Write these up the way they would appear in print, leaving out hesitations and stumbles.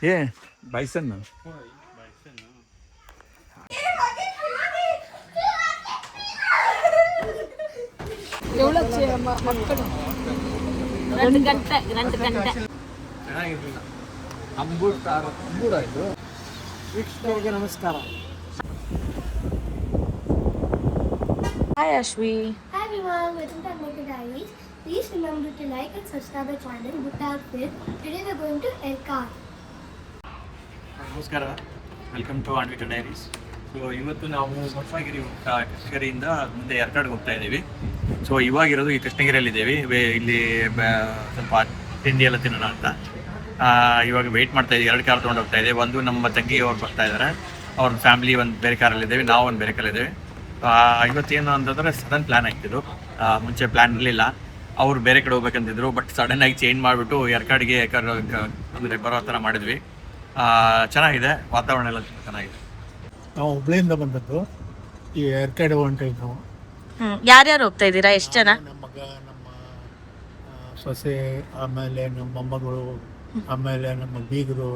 ಏ ಬೈಸನ್ ವೀಕ್ಷಕರಿಗೆ ನಮಸ್ಕಾರ. Hi Ashwi. Hi everyone, welcome to Anmika Diaries. Please remember to like and subscribe our channel Buttar Fit. Today we are going to Erkard. ನಮಸ್ಕಾರ, welcome to ಅನ್ವಿಕ diaries. So ಇವತ್ತು ನಾವು ಕೃಷ್ಣಗಿರಿಯಿಂದ ಮುಂದೆ ಎರ್ಕಾಡ್ಗೆ ಹೋಗ್ತಾ ಇದ್ದೀವಿ. So ಇವಾಗಿರೋದು ಈ ಕೃಷ್ಣಗಿರಿಯಲ್ಲಿದ್ದೀವಿ. ಇಲ್ಲಿ ಸ್ವಲ್ಪ ತಿಂಡಿ ಎಲ್ಲ ತಿನ್ನೋಣ ಅಂತ ಇವಾಗ ವೆಯ್ಟ್ ಮಾಡ್ತಾ ಇದ್ದೀವಿ. 2 ಕಾರ್ ತೊಗೊಂಡು ಹೋಗ್ತಾ ಇದ್ದೀವಿ. ಒಂದು ನಮ್ಮ ತಂಗಿ ಅವ್ರು ಬರ್ತಾ ಇದ್ದಾರೆ, ಅವ್ರ ಫ್ಯಾಮಿಲಿ ಒಂದು ಬೇರೆ ಕಾರಲ್ಲಿದ್ದೇವೆ, ನಾವು ಒಂದು ಬೇರೆ ಕಾರಲ್ಲಿದ್ದೇವೆ. ಇವತ್ತೇನು ಅಂತಂದರೆ ಸಡನ್ ಪ್ಲ್ಯಾನ್ ಆಗ್ತಿದ್ದು, ಮುಂಚೆ ಪ್ಲ್ಯಾನ್ ಇರಲಿಲ್ಲ. ಅವ್ರು ಬೇರೆ ಕಡೆ ಹೋಗ್ಬೇಕಂತಿದ್ರು, ಬಟ್ ಸಡನ್ನಾಗಿ ಚೇಂಜ್ ಮಾಡಿಬಿಟ್ಟು ಎರ್ಕಾಡ್ಗೆ ಅಂದರೆ ಬರೋ ಥರ ಮಾಡಿದ್ವಿ. ಚೆನ್ನಾಗಿದೆ, ವಾತಾವರಣ ಎಲ್ಲ ತುಂಬ ಚೆನ್ನಾಗಿದೆ. ನಾವು ಹುಬ್ಳಿಯಿಂದ ಬಂದದ್ದು, ಈ ಎರ್ಕಾಡ್ ಹೊಂಟಿವಿ ನಾವು. ಯಾರ್ಯಾರು ಹೋಗ್ತಾ ಇದ್ದೀರಾ? ಎಷ್ಟು ಜನ? ನಮ್ಮ ಮಗ, ನಮ್ಮ ಸೊಸೆ, ಆಮೇಲೆ ನಮ್ಮ ಮೊಮ್ಮಗಳು, ಆಮೇಲೆ ನಮ್ಮ ಬೀಗರು,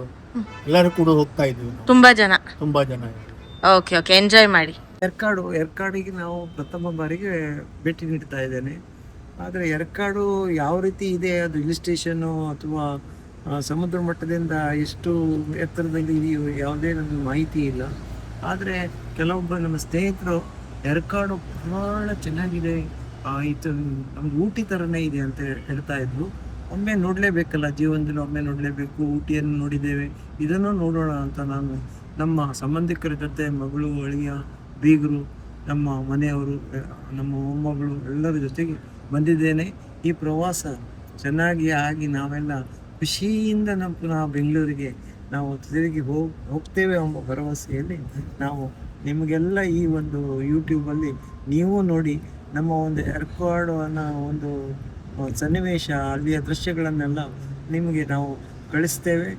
ಎಲ್ಲರೂ ಕೂಡ ಹೋಗ್ತಾ ಇದ್ವಿ. ತುಂಬಾ ಜನ ಓಕೆ ಓಕೆ, ಎಂಜಾಯ್ ಮಾಡಿ. ಎರ್ಕಾಡಿಗೆ ನಾವು ಪ್ರಥಮ ಬಾರಿಗೆ ಭೇಟಿ ನೀಡ್ತಾ ಇದ್ದೇನೆ. ಆದರೆ ಎರ್ಕಾಡು ಯಾವ ರೀತಿ ಇದೆ, ಅದು ಹಿಲ್ ಸ್ಟೇಷನ್ನು ಅಥವಾ ಸಮುದ್ರ ಮಟ್ಟದಿಂದ ಎಷ್ಟು ಎತ್ತರದಲ್ಲಿ ಇದೆಯೋ ಯಾವುದೇ ನನಗೆ ಮಾಹಿತಿ ಇಲ್ಲ. ಆದರೆ ಕೆಲವೊಬ್ಬರು ನಮ್ಮ ಸ್ನೇಹಿತರು ಎರ್ಕಾಡು ಬಹಳ ಚೆನ್ನಾಗಿದೆ, ಇದು ನಮ್ಗೆ ಊಟಿ ಥರನೇ ಇದೆ ಅಂತ ಹೇಳ್ತಾ ಇದ್ರು. ಒಮ್ಮೆ ನೋಡಲೇಬೇಕಲ್ಲ, ಜೀವನದಲ್ಲಿ ಒಮ್ಮೆ ನೋಡಲೇಬೇಕು. ಊಟಿಯನ್ನು ನೋಡಿದ್ದೇವೆ, ಇದನ್ನು ನೋಡೋಣ ಅಂತ ನಾನು ನಮ್ಮ ಸಂಬಂಧಿಕರ ಜೊತೆ, ಮಗಳು, ಅಳಿಯ, ಬೀಗರು, ನಮ್ಮ ಮನೆಯವರು, ನಮ್ಮ ಮೊಮ್ಮಗಳು ಎಲ್ಲರ ಜೊತೆಗೆ ಬಂದಿದ್ದೇನೆ. ಈ ಪ್ರವಾಸ ಚೆನ್ನಾಗಿ ಆಗಿ ನಾವೆಲ್ಲ ಖುಷಿಯಿಂದ ನಾವು ಬೆಂಗಳೂರಿಗೆ ನಾವು ತಿರುಗಿ ಹೋಗ್ತೇವೆ ಎಂಬ ಭರವಸೆಯಲ್ಲಿ ನಾವು ನಿಮಗೆಲ್ಲ ಈ ಒಂದು ಯೂಟ್ಯೂಬಲ್ಲಿ ನೀವು ನೋಡಿ ನಮ್ಮ ಒಂದು ಎರ್ಕಾಡು ಅನ್ನೋ ಒಂದು ಸನ್ನಿವೇಶ, ಅಲ್ಲಿಯ ದೃಶ್ಯಗಳನ್ನೆಲ್ಲ ನಿಮಗೆ ನಾವು ಕಳಿಸ್ತೇವೆ.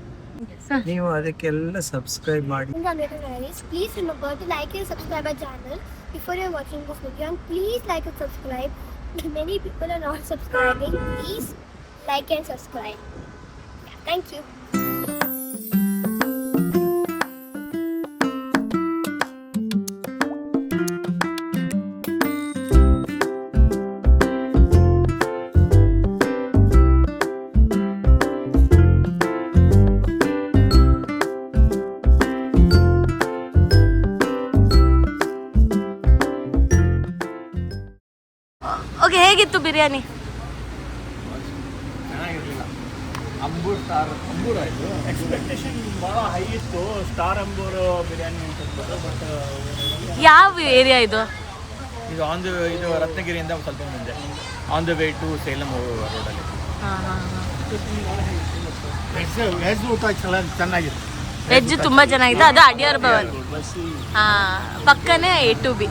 ನೀವು ಅದಕ್ಕೆಲ್ಲ ಸಬ್ಸ್ಕ್ರೈಬ್ ಮಾಡಿ. Please remember to like and subscribe our channel before you're watching this video, and please like and subscribe. Many people are not subscribing. Please like and subscribe. Thank you. Okay, ಹೇಗಿತ್ತು ಬಿರಿಯಾನಿ? ಚೆನ್ನಾಗಿರಲಿಲ್ಲ. ಅಂಬೂರ್ ಆಯಿತು. Expectation ಭಾಳ high ಇತ್ತು, star Ambur biryani ಅಂತ. But ಯಾವ area ಇದು? ಇದು ಇದು ರತ್ನಗಿರಿಯಿಂದ ಸ್ವಲ್ಪ ಮುಂದೆ, on the way to Salem ರೋಡಲ್ಲಿ. ವೆಜ್ ಊಟ ಚೆನ್ನಾಗಿದೆ. ವೆಜ್ ತುಂಬಾ ಚೆನ್ನಾಗಿದೆ. ಅದು ಅಡಿಯಾರ್ ಭವನ್ ಪಕ್ಕನೇ A2B.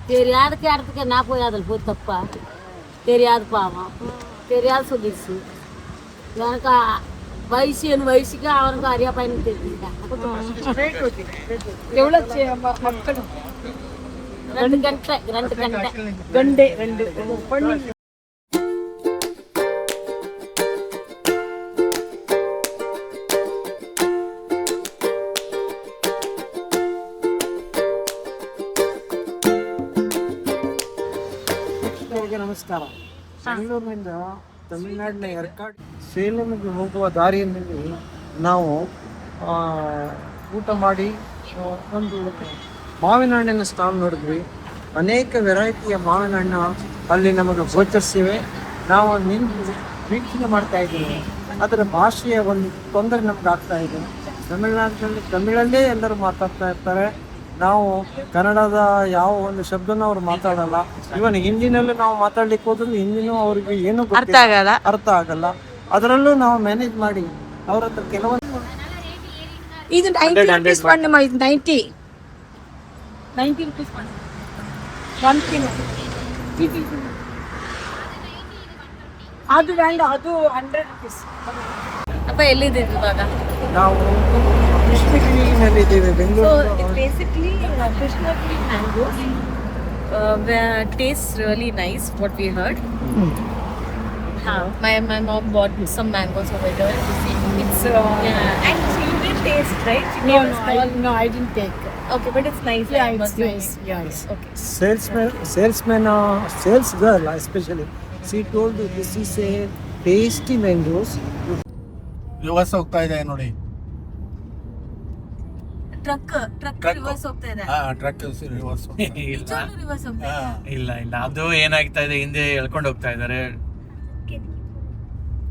தெரியாதுக்கு இடத்துக்கு என்ன போய் அதில் போய் தப்பா தெரியாது பாவம், தெரியாது சொல்லிடுச்சு. எனக்கு வயசுக்கு அவனுக்கு அறியா பையனுக்கு தெரிஞ்சுக்கிட்டேன். எவ்வளோ மக்கள்? 2 ಗಂಟೆ. ನಮಸ್ಕಾರ. ಬೆಂಗಳೂರಿನಿಂದ ತಮಿಳುನಾಡಿನ ಎರ್ಕಾಡ್ ಸೇಲಂಗೆ ಹೋಗುವ ದಾರಿಯಲ್ಲಿ ನಾವು ಊಟ ಮಾಡಿ ಒಂದು ಮಾವಿನ ಹಣ್ಣಿನ ಸ್ಟಾಲ್ ನೋಡಿದ್ವಿ. ಅನೇಕ ವೆರೈಟಿಯ ಮಾವಿನ ಹಣ್ಣು ಅಲ್ಲಿ ನಮಗೆ ಗೋಚರಿಸಿವೆ. ನಾವು ನಿಂತು ವೀಕ್ಷಣೆ ಮಾಡ್ತಾ ಇದ್ದೀವಿ. ಅದರ ಭಾಷೆಯ ಒಂದು ತೊಂದರೆ ನಮ್ಗೆ ಆಗ್ತಾ ಇದೆ. ತಮಿಳುನಾಡಿನಲ್ಲಿ ತಮಿಳಲ್ಲೇ ಎಲ್ಲರೂ ಮಾತಾಡ್ತಾ ಇರ್ತಾರೆ. ನಾವು ಕನ್ನಡದ ಯಾವ ಒಂದು ಶಬ್ದನೂ ಅವ್ರು ಮಾತಾಡಲ್ಲ. ಇವನ್ ಹಿಂದಿನಲ್ಲೂ ನಾವು ಮಾತಾಡ್ಲಿಕ್ಕೆ ಹೋದ್ರು ಹಿಂದಿನೂ ಅವ್ರಿಗೆ ಏನು ಅರ್ಥ ಆಗಲ್ಲ. ಅದರಲ್ಲೂ ನಾವು ಮ್ಯಾನೇಜ್ ಮಾಡಿ ಅವ್ರ ಹತ್ರ ಕೆಲವೊಂದು ಇದು 90 rupees பண்ணமா? ಇದು 90 rupees 1 kilo. ಅದು ಬೇಡ, ಅದು 100 rupees. ಅಪ್ಪ ಎಲ್ಲಿದ್ದೀರಿ ಇವಾಗ? ನಾವು ಕೃಷ್ಣಗಿರಿನಲ್ಲಿದ್ದೇವೆ So Bengaluru. it's basically Krishnagiri mangoes. Where tastes really nice. What we heard. My mom bought some mangoes over there. It's and you did taste, right? No, I didn't take. Okay, but it's nice. Yeah, I it's must say. nice. Yeah, it's Okay. Sales girl especially, she told this is a tasty mangoes. Reverse ಹೋಗ್ತಾ ಇದೆ ನೋಡಿ. Truck Truck. Reverse ಹೋಗ್ತಾ ಇದೆ. Truck reverse reverse ಹೋಗ್ತಾ ಇದೆ. ಇಲ್ಲ ಅದು ಏನಾಗ್ತಾ ಇದೆ, ಹಿಂದೆ ಎಳ್ಕೊಂಡು ಹೋಗ್ತಾ ಇದ್ದಾರೆ,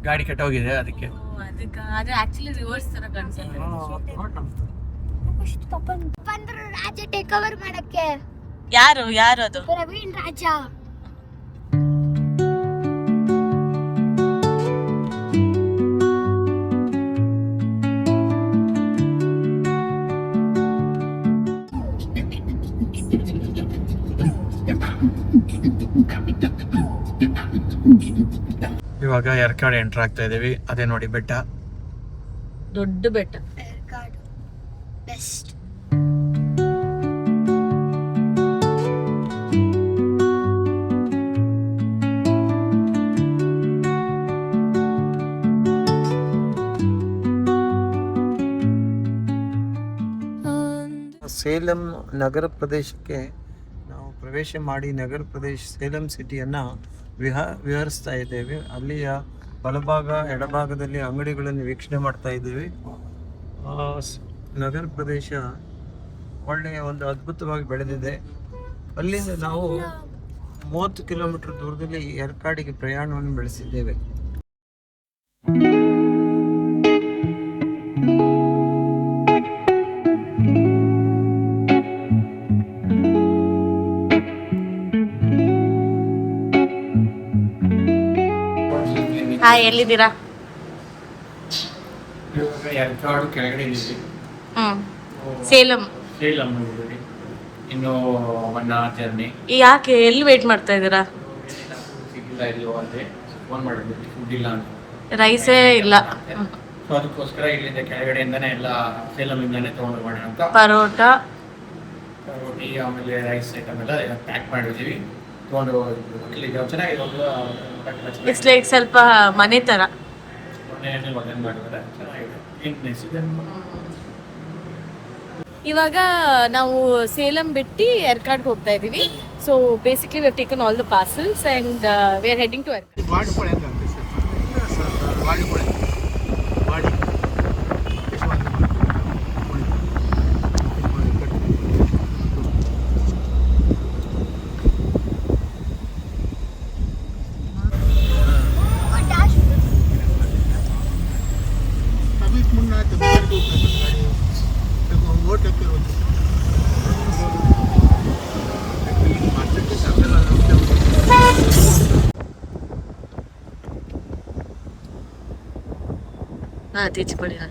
ಗಾಡಿ ಕೆಟ್ಟೋಗಿದೆ ಅದಕ್ಕೆ. ಅದಕ್ಕೆ ಆದ್ರೆ ಆಕ್ಚುಲಿ ರಿವರ್ಸ್ ತರ ಕಾಣಿಸುತ್ತೆ. ಬಂದ್ರು ರಾಜ ಟೇಕ್ ಓವರ್ ಮಾಡಕ್ಕೆ. ಯಾರು ಅದು? ಪ್ರವೀಣ್ ರಾಜ. ಇವಾಗ ಎರ್ಕಾಡ್ ಎಂಟರ್ ಆಗ್ತಾ ಇದೀವಿ. ಅದೇ ನೋಡಿ ಬೆಟ್ಟ. ದೊಡ್ಡ ಬೆಟ್ಟ. ಬೆಸ್ಟ್. ಸೇಲಂ ನಗರ ಪ್ರದೇಶಕ್ಕೆ ನಾವು ಪ್ರವೇಶ ಮಾಡಿ ನಗರ ಪ್ರದೇಶ ಸೇಲಂ ಸಿಟಿಯನ್ನು ವಿಹರಿಸ್ತಾ ಇದ್ದೇವೆ. ಅಲ್ಲಿಯ ಬಲಭಾಗ ಎಡಭಾಗದಲ್ಲಿ ಅಂಗಡಿಗಳನ್ನು ವೀಕ್ಷಣೆ ಮಾಡ್ತಾ ಇದ್ದೇವೆ. ನಗರ ಪ್ರದೇಶ ಒಳ್ಳೆಯ ಒಂದು ಅದ್ಭುತವಾಗಿ ಬೆಳೆದಿದೆ. ಅಲ್ಲಿಂದ ನಾವು 30 ಕಿಲೋಮೀಟರ್ ದೂರದಲ್ಲಿ ಎರ್ಕಾಡಿಗೆ ಪ್ರಯಾಣವನ್ನು ಬೆಳೆಸಿದ್ದೇವೆ. ಹಾಯ್, ಎಲ್ಲಿದ್ದೀರಾ? ಇವಾಗ ಎರ್ಕಾಡು ಕೆಳಗಡೆ ಇದೀವಿ. ಸೇಲಂ. ಸೇಲಂ ಹೋಗಿದ್ದೀವಿ. ಇನ್ನು 1 hour ಜರ್ನಿ. ಯಾಕೆ ಎಲ್ಲಿ ವೇಟ್ ಮಾಡ್ತಾ ಇದ್ದೀರಾ? ಸಿಗ್ಲಿಲ್ಲ ಇಲ್ಲಿ ಹೋದೆ, ಫೋನ್ ಮಾಡಿದ್ವಿ, ಫುಡ್ ಇಲ್ಲ ಅಂತ. ರೈಸೇ ಇಲ್ಲ. ಸೊ ಅದಕ್ಕೋಸ್ಕರ ಇಲ್ಲಿಂದ ಕೆಳಗಡೆಯಿಂದನೇ ಎಲ್ಲ ಸೇಲಮಿಂದಾನೆ ತೊಗೊಂಡು ಹೋಗೋಣ ಅಂತ ಪರೋಟ. ರೋಟಿ ಆಮೇಲೆ ರೈಸ್ ಐಟಮ್ ಎಲ್ಲ ಪ್ಯಾಕ್ ಮಾಡಿದ್ದೀವಿ, ತೊಗೊಂಡು ಹೋಗಿದ್ದೀವಿ. ಚೆನ್ನಾಗಿದೆ. ಇಟ್ಸ್ ಲೈಕ್ ಸ್ವಲ್ಪ ಮನೆ ತರ. ಮೊನ್ನೆ ಮಗನ್ ಮಾಡಿದ್ದಾರೆ, ಚೆನ್ನಾಗಿದೆ. ನೀಟ್ನೆಸ್ ಇದೆ. ಇವಾಗ ನಾವು ಸೇಲಂ ಬಿಟ್ಟು ಎರ್ಕಾಡ್ಗೆ ಹೋಗ್ತಾ ಇದೀವಿ. So basically we have taken all the parcels and we are heading to Yercaud. ವಾಡಿಪಳೆ ಅಂತ ವಾಡಿಪಳೆ ವಾಡಿ ಅದಕ್ಕೆ ಮುನ್ನ ಆಯ್ತು ಗಾಡಿ ಓಟಕ್ಕೆ तेज पड़ेगा.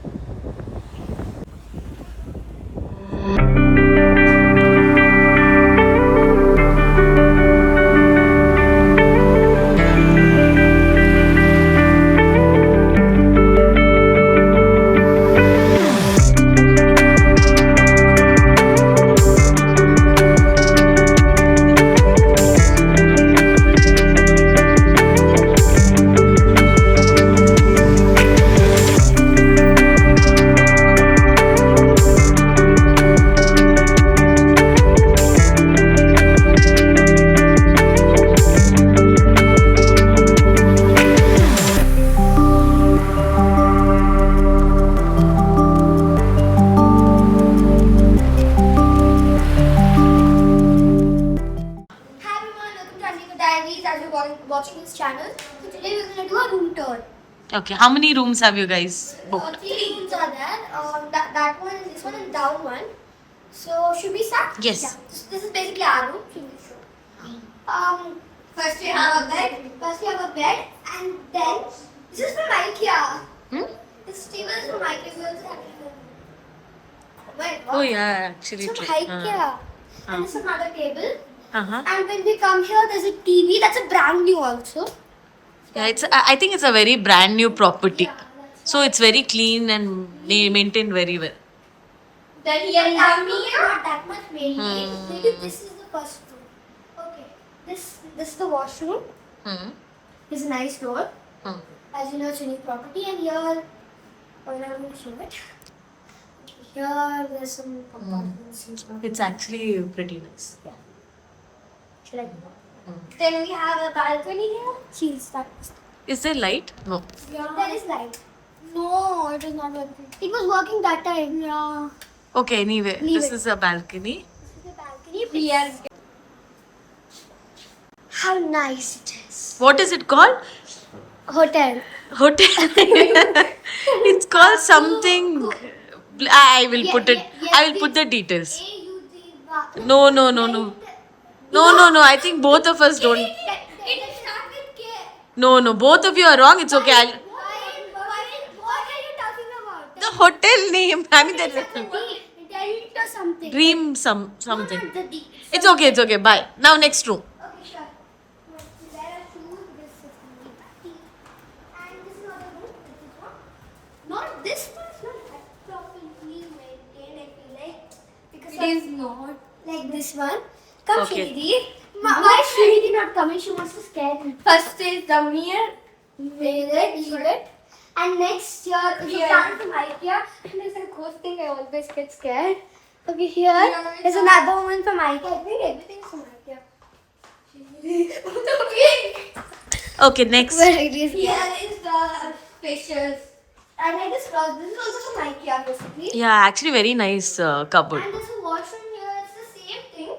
Watching this channel. So today we're going to do a room tour. Okay, how many rooms have you guys booked? 3 rooms are there. That one, this one, and down one. So should we start? Yes. Yeah. This is basically our room. Should we show? First we have a bed. And then this is from IKEA. This table is from IKEA. Wait, what? Oh yeah, actually It's true. from IKEA. And this is another table. Uh-huh. And when we come here, there's a TV that's a brand new also. Yeah, I think it's a very brand new property. So it's very clean and maintained very well. Then here is not that much mainly. Maybe this is the first room. Okay. This is the washroom. It's a nice door. As you know, it's a new property, and here, I'm going to show it. Here, there's some compartments. It's actually pretty nice. Then we have a balcony here. She'll start. Is there light? No. There is light. No, it is not working. It was working that time. Yeah. Okay, anyway, Leave this it. is a balcony. This is the balcony. How nice it is. What is it called? Hotel. Hotel. It's called something. I will put it. I will put the details. No. No. I think both of us don't. It starts with K. No. Both of you are wrong. It's okay. What are you talking about? The hotel name. I mean, It's a D. Delta something. dream something. Not the D. It's okay. Bye. Now next room. Okay, sure. There are two. This is the party. And this is another room. This is one. Not this one. It's not that properly maintained, I feel like. Because it is not. Like this one. Come, Okay. Shridi. Why is Shridi not coming? She wants to scare me. First is Damir. Leave it. And next here is a plant from IKEA. And there's a ghost thing. I always get scared. Okay, here is another one from IKEA. I think everything is from IKEA. Okay, next. Here is the pictures. And I just crossed. This is also from IKEA, basically. Yeah, actually very nice cupboard. And there's a washroom here. It's the same thing.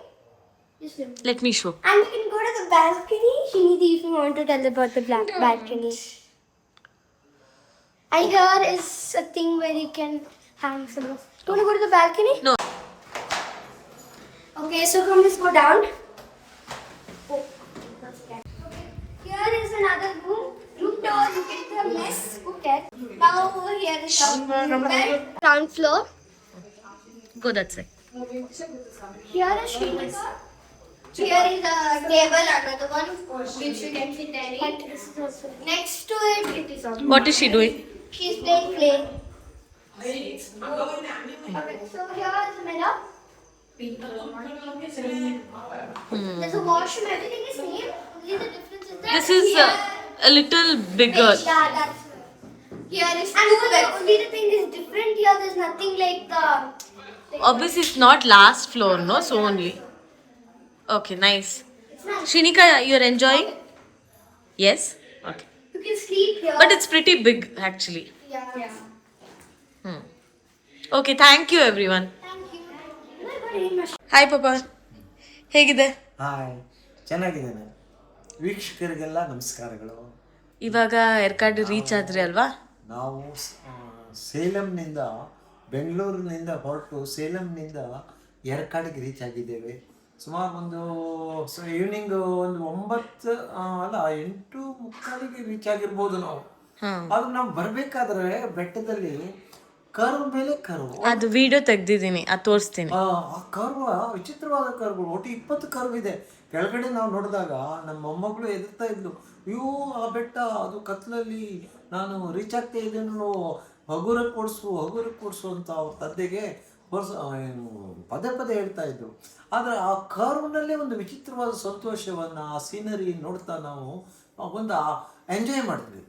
Just remember. Let me show. And we can go to the balcony. Shinidhi, if you want to tell about the balcony. And here is a thing where you can hang some. You want to go to the balcony? No. Okay, so come let's go down. Oh, that's okay. Here is another room. Room door, look at the mess. Okay. Now over here is ground floor. Go that side. Here is Srinivasa. Here is a table, another one, which you can sit there. And this is also next to it is on. What is she doing? She's playing clay. Okay, so here is the mirror. There's a washroom, everything is same. Only the difference is that This is here, a little bigger. yeah, that's here is and only the thing is different here. There's nothing like the. Obviously, it's not last floor, no? So only. Okay, nice. It's not. Shinika, you're enjoying? Yes? Okay. You can sleep here. But it's pretty big, actually. Yeah. Okay, thank you, everyone. Thank you. Oh my God, I need my Hi, Papa. ಹೇಗಿದೆ? Hi, ಚೆನ್ನಾಗಿದ್ದೇನೆ. ವೀಕ್ಷಕರಿಗೆಲ್ಲ ನಮಸ್ಕಾರಗಳು. ಇವಾಗ ಏರ್ಕಾಡ್ reach ಆದ್ರಿ ಅಲ್ವಾ? ನಾವು ಸೇಲಂನಿಂದ ಬೆಂಗಳೂರಿನಿಂದ ಹೊರಟು ಸೇಲಂನಿಂದ ಏರ್ಕಾಡಿಗೆ reach ಆಗಿದ್ದೇವೆ. ಸುಮಾರು ಒಂದು ಈವ್ನಿಂಗ್ ಒಂದು 8:45 ರೀಚ್ ಆಗಿರ್ಬೋದು ನಾವು. ಆದ್ರೆ ನಾವು ಬರಬೇಕಾದ್ರೆ ಬೆಟ್ಟದಲ್ಲಿ ಕರ್ವ್ ಮೇಲೆ ಕರ್ವ್, ಅದು ವಿಡಿಯೋ ತೆಗ್ದಿದ್ದೀನಿ, ಅದು ತೋರಿಸ್ತೀನಿ. ಆ ಕರ್ವ್ ವಿಚಿತ್ರವಾದ ಕರ್ವ್ಗಳು, ಒಟ್ಟು 20 ಕರ್ವ್ ಇದೆ. ಕೆಳಗಡೆ ನಾವು ನೋಡಿದಾಗ ನಮ್ಮ ಮೊಮ್ಮಗಳು ಎದುರ್ತಾ ಇದ್ಲು, ಅಯ್ಯೋ ಆ ಬೆಟ್ಟ ಅದು ಕತ್ಲಲ್ಲಿ ನಾನು ರೀಚ್ ಆಗ್ತಾ ಇದ್ದೇನು, ಹಗುರ ಕೊಡಿಸು ಅಂತ ಅವ್ರ ತಂದೆಗೆ ಪದೇ ಹೇಳ್ತಾ ಇದ್ರು. ಆದರೆ ಆ ಕರ್ವ್ನಲ್ಲೇ ಒಂದು ವಿಚಿತ್ರವಾದ ಸಂತೋಷವನ್ನು, ಆ ಸೀನರಿ ನೋಡ್ತಾ ನಾವು ಒಂದು ಎಂಜಾಯ್ ಮಾಡಿದ್ವಿ.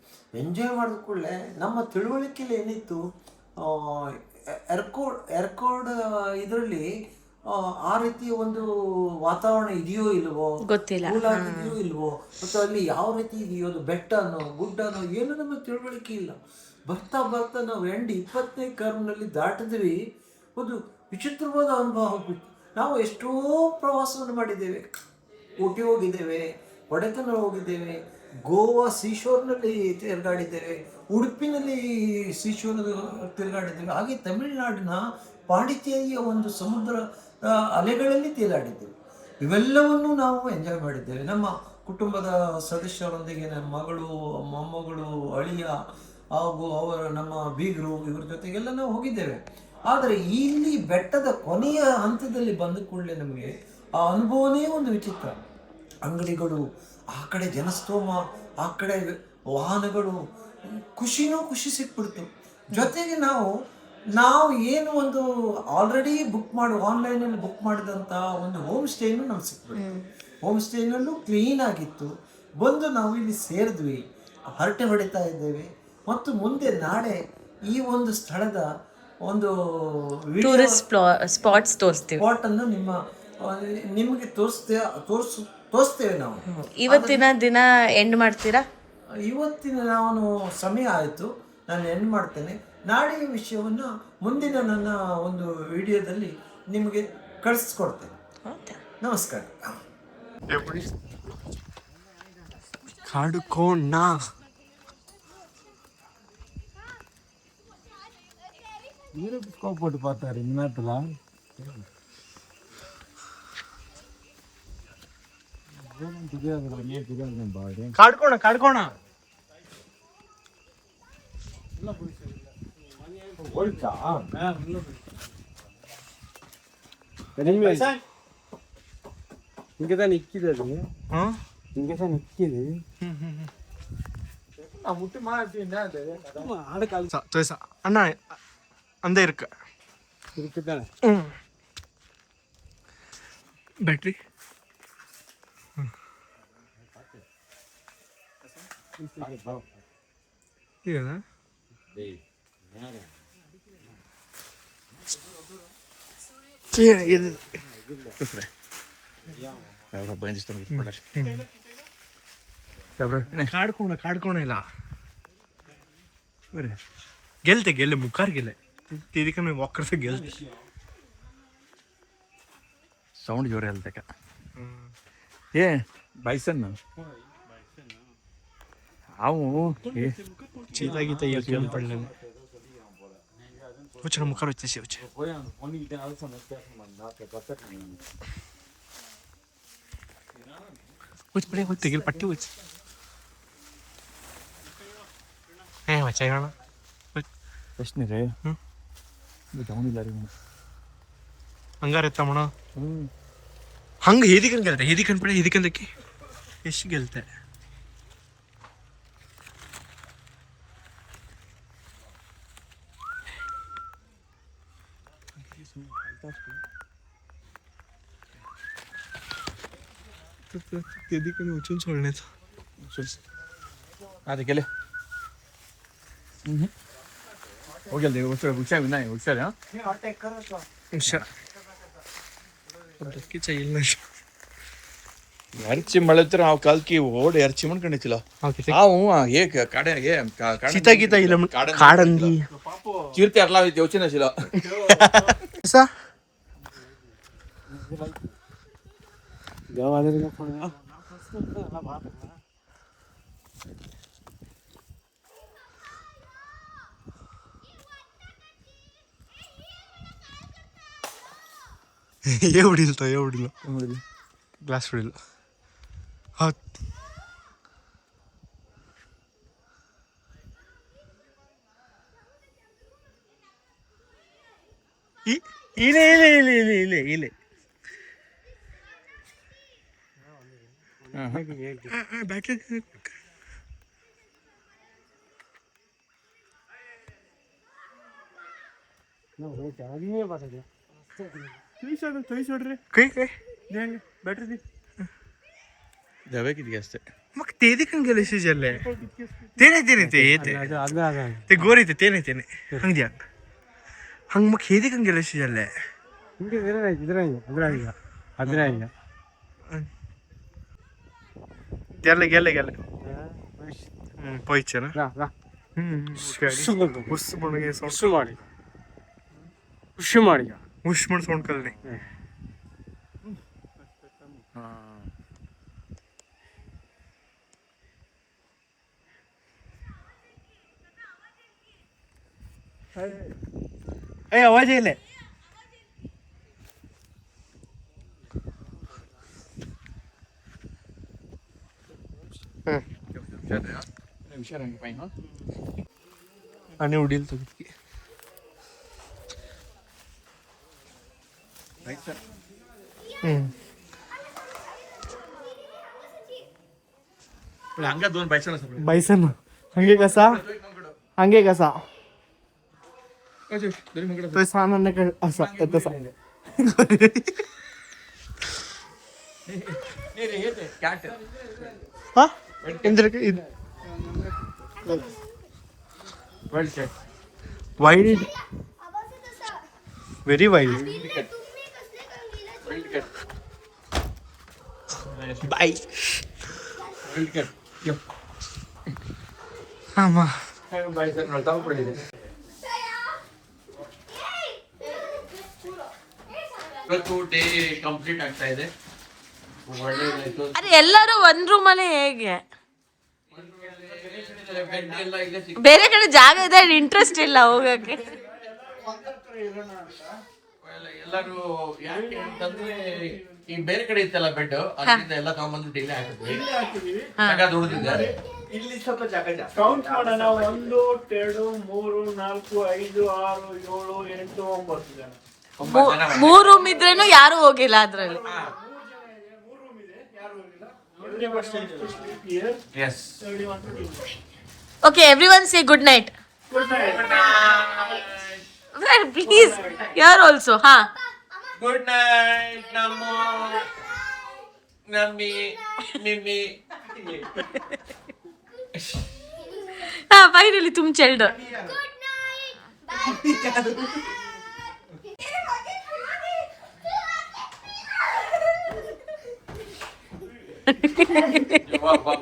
ಎಂಜಾಯ್ ಮಾಡಿದ ಕೂಡಲೇ ನಮ್ಮ ತಿಳುವಳಿಕೆಯಲ್ಲಿ ಏನಿತ್ತು, ಎರ್ಕೋಡ್ ಇದರಲ್ಲಿ ಆ ರೀತಿಯ ಒಂದು ವಾತಾವರಣ ಇದೆಯೋ ಇಲ್ವೋ ಗೊತ್ತಿಲ್ಲ, ಇದೆಯೋ ಇಲ್ವೋ, ಮತ್ತು ಅಲ್ಲಿ ಯಾವ ರೀತಿ ಇದೆಯೋ, ಅದು ಬೆಟ್ಟನೋ ಗುಡ್ಡನೋ ಏನು ನಮಗೆ ತಿಳುವಳಿಕೆ ಇಲ್ಲ. ಬರ್ತಾ ನಾವು 20ನೇ ಕರ್ವ್ನಲ್ಲಿ ದಾಟಿದ್ವಿ. ಒಂದು ವಿಚಿತ್ರವಾದ ಅನುಭವ ಹೋಗ್ಬಿಟ್ಟು ನಾವು ಎಷ್ಟೋ ಪ್ರವಾಸವನ್ನು ಮಾಡಿದ್ದೇವೆ. ಊಟಿ ಹೋಗಿದ್ದೇವೆ, ಕೊಡೆಕನಲ್ ಹೋಗಿದ್ದೇವೆ, ಗೋವಾ ಸೀಶೋರ್ನಲ್ಲಿ ತಿರುಗಾಡಿದ್ದೇವೆ, ಉಡುಪಿನಲ್ಲಿ ಸೀಶೋರ್ ತಿರುಗಾಡಿದ್ದೇವೆ, ಹಾಗೆ ತಮಿಳುನಾಡಿನ ಪಾಂಡಿಚೇರಿಯ ಒಂದು ಸಮುದ್ರ ಅಲೆಗಳಲ್ಲಿ ತೇಲಾಡಿದ್ದೇವೆ. ಇವೆಲ್ಲವನ್ನೂ ನಾವು ಎಂಜಾಯ್ ಮಾಡಿದ್ದೇವೆ. ನಮ್ಮ ಕುಟುಂಬದ ಸದಸ್ಯರೊಂದಿಗೆ ನಮ್ಮ ಮಗಳು, ಮೊಮ್ಮಗಳು, ಅಳಿಯ ಹಾಗೂ ನಮ್ಮ ಬೀಗರು ಇವ್ರ ಜೊತೆಗೆಲ್ಲ ನಾವು ಹೋಗಿದ್ದೇವೆ. ಆದರೆ ಇಲ್ಲಿ ಬೆಟ್ಟದ ಕೊನೆಯ ಹಂತದಲ್ಲಿ ಬಂದ ಕೂಡಲೇ ನಮಗೆ ಆ ಅನುಭವನೇ ಒಂದು ವಿಚಿತ್ರ. ಅಂಗಡಿಗಳು, ಆ ಕಡೆ ಜನಸ್ತೋಮ, ಆ ಕಡೆ ವಾಹನಗಳು, ಖುಷಿ ಸಿಕ್ಬಿಡ್ತು. ಜೊತೆಗೆ ನಾವು ನಾವು ಏನು ಒಂದು ಆಲ್ರೆಡಿ ಬುಕ್ ಮಾಡಿ ಆನ್ಲೈನಲ್ಲಿ ಬುಕ್ ಮಾಡಿದಂಥ ಒಂದು ಹೋಮ್ ಸ್ಟೇನು ನಮ್ಗೆ ಸಿಕ್ಬಿಡ್ತು. ಹೋಮ್ ಸ್ಟೇನಲ್ಲೂ ಕ್ಲೀನ್ ಆಗಿತ್ತು. ಬಂದು ನಾವು ಇಲ್ಲಿ ಸೇರಿದ್ವಿ, ಹರಟೆ ಹೊಡಿತಾ ಇದ್ದೇವೆ. ಮತ್ತು ಮುಂದೆ ನಾಳೆ ಈ ಒಂದು ಸ್ಥಳದ ಒಂದು ಟೂರಿಸ್ಟ್ ಸ್ಪಾಟ್ಸ್ ತೋರಿಸ್ತೀವಿ. ಸ್ಪಾಟನ್ನು ನಿಮಗೆ ತೋರಿಸ್ತೇವೆ ನಾವು. ಇವತ್ತಿನ ದಿನ ಎಂಡ್ ಮಾಡ್ತೀರಾ? ಇವತ್ತಿನ ನಾನು ಸಮಯ ಆಯಿತು, ನಾನು ಎಂಡ್ ಮಾಡ್ತೇನೆ. ನಾಳೆಯ ವಿಷಯವನ್ನು ಮುಂದಿನ ನನ್ನ ಒಂದು ವಿಡಿಯೋದಲ್ಲಿ ನಿಮಗೆ ಕಳಿಸ್ಕೊಡ್ತೇನೆ. ನಮಸ್ಕಾರ. ಕಾಡುಕೋಣ போட்டு பார்த்தாரு இந்நேரத்தில். ಕಾಡ್ಕೋಣ இங்கதான் நிக்குது அது. இங்கதான் நிக்குது. அண்ணா அந்த இருக்கு இருக்குதானே பேட்டரி. ಇದಾ ಕಾಡ್ಕೋಣ ಇಲ್ಲ गेले मुखार गेले ते वॉकर से गेलते. ಸೌಂಡ್ ಜೋರ ಹೇಳ್ತಕ್ಕ. ಏ ಬೈಸನ್ ಅವು चीता गीता ये पडले ना मुखार होते शेवचे पडे होते गेल पट्टी होच हे वाचा येणार ಪ್ರಶ್ನೆ ರೇ ಇಲ್ಲ ರೀ ಹಂಗಾರ ಎತ್ತ ಮಣ ಹಂಗ ಹೇದಿಕನ್ ಗೆಲ್ತೆ ಹೇದಿಕನ್ ಪಡೆ ಹೇದಿಕಂದಕ್ಕೆ ಎಷ್ಟು ಗೆಲ್ತೆ. हेदिकन उचून सोडण्याचा आता गेले ಹೋಗಿಲ್ದೆ ಹುಷಾರ್ ವಿನಾಯ್ ಹುಷಾರ್. ಹುಷಾರ್ ಇಲ್ಲ ಎರ್ಚಿ ಮಳೆತ್ರ ನಾವು ಕಾಲ್ಕಿ ಓಡಿ ಎರ್ಚಿ ಮಾಡ್ಕೊಂಡಿತ್ತಿಲ್ಲ ನಾವು ಏಕ ಕಾಡೆಗೆ ಸೀತಾ ಗೀತಾ ಇಲ್ಲ ಕಾಡಂಗಿ ಚೀರ್ತಿ ಅರ್ಲ ಯೋಚನೆ ಚಿಲ್ಲ एवढील ग्लास उडील हा इले बैटरी काही काय बॅटरी द्यावे किती असते मग ते देखील गेले शिजले ते नाही ते गोरे ते नाही हंग द्या हंग मग हे देखील गेले शिजले त्याला गेले पोयचे ना उष्मण सोंड कलने आवाज येईल हुशारांगी पाहिजे हा आणि उडील तो किती हंगा दोन बायसन बायसन हंगे कसा तो सामान्य का असा तसा हा इंद्र के वाइल्ड व्हेरी वाइल्ड बाय आमा ಇವತ್ತು ಡೇ ಕಂಪ್ಲೀಟ್ ಆಗ್ತಾ ಇದೆ. ಒಳ್ಳೆದಾಯ್ತು. ಅರೆ ಎಲ್ಲರೂ ಒಂದ್ ರೂಮಲ್ಲೇ ಹೇಗೆ? ಬೆಡ್ ಎಲ್ಲ ಇಲ್ಲೇ ಸಿಕ್ತು. ಬೇರೆ ಕಡೆ ಜಾಗ ಇದೆ, ಇಂಟ್ರೆಸ್ಟ್ ಇಲ್ಲ ಹೋಗಕ್ಕೆ. ಎಲ್ಲರೂ ಯಾಕೆ ಅಂತಂದ್ರೆ ಈ ಬೇರೆ ಕಡೆ ಇತ್ತಲ್ಲ ಬೆಡ್, ಅಲ್ಲಿಂದ ಎಲ್ಲ ತಗೊಂಡ್ಬಂದು ಡಿಲೇ ಹಾಕಿದ್ವಿ. ಜಾಗ ದುಡ್ದಿದ್ದಾರೆ. ಇಲ್ಲಿ ಸ್ವಲ್ಪ ಜಾಗ ಜಾಸ್ತಿ. ಕೌಂಟ್ ಮಾಡೋಣ. 1 2 3 4 5 6 7 8 9 ಜನ. 3 ರೂಮ್ ಇದ್ರೇನು ಯಾರು ಹೋಗಿಲ್ಲ ಅದ್ರಲ್ಲಿ. Yes. Okay, everyone say good night. Good night. Well, please, here also, huh? Good night, Namo, Nami, Mimi. Finally, तुम children. Good night. Bye.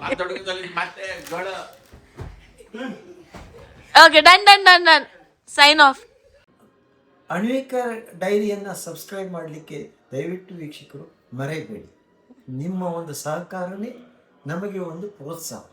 ಮಾತಾಡೋದ್ರಲ್ಲಿ ಮತ್ತೆ ಗಳ. Okay, done. Sign off. Anvekar ಡೈರಿಯನ್ನು ಸಬ್ಸ್ಕ್ರೈಬ್ ಮಾಡಲಿಕ್ಕೆ ದಯವಿಟ್ಟು ವೀಕ್ಷಕರು ಮರೆಯಬೇಡಿ. ನಿಮ್ಮ ಒಂದು ಸಹಕಾರನೇ ನಮಗೆ ಒಂದು ಪ್ರೋತ್ಸಾಹ.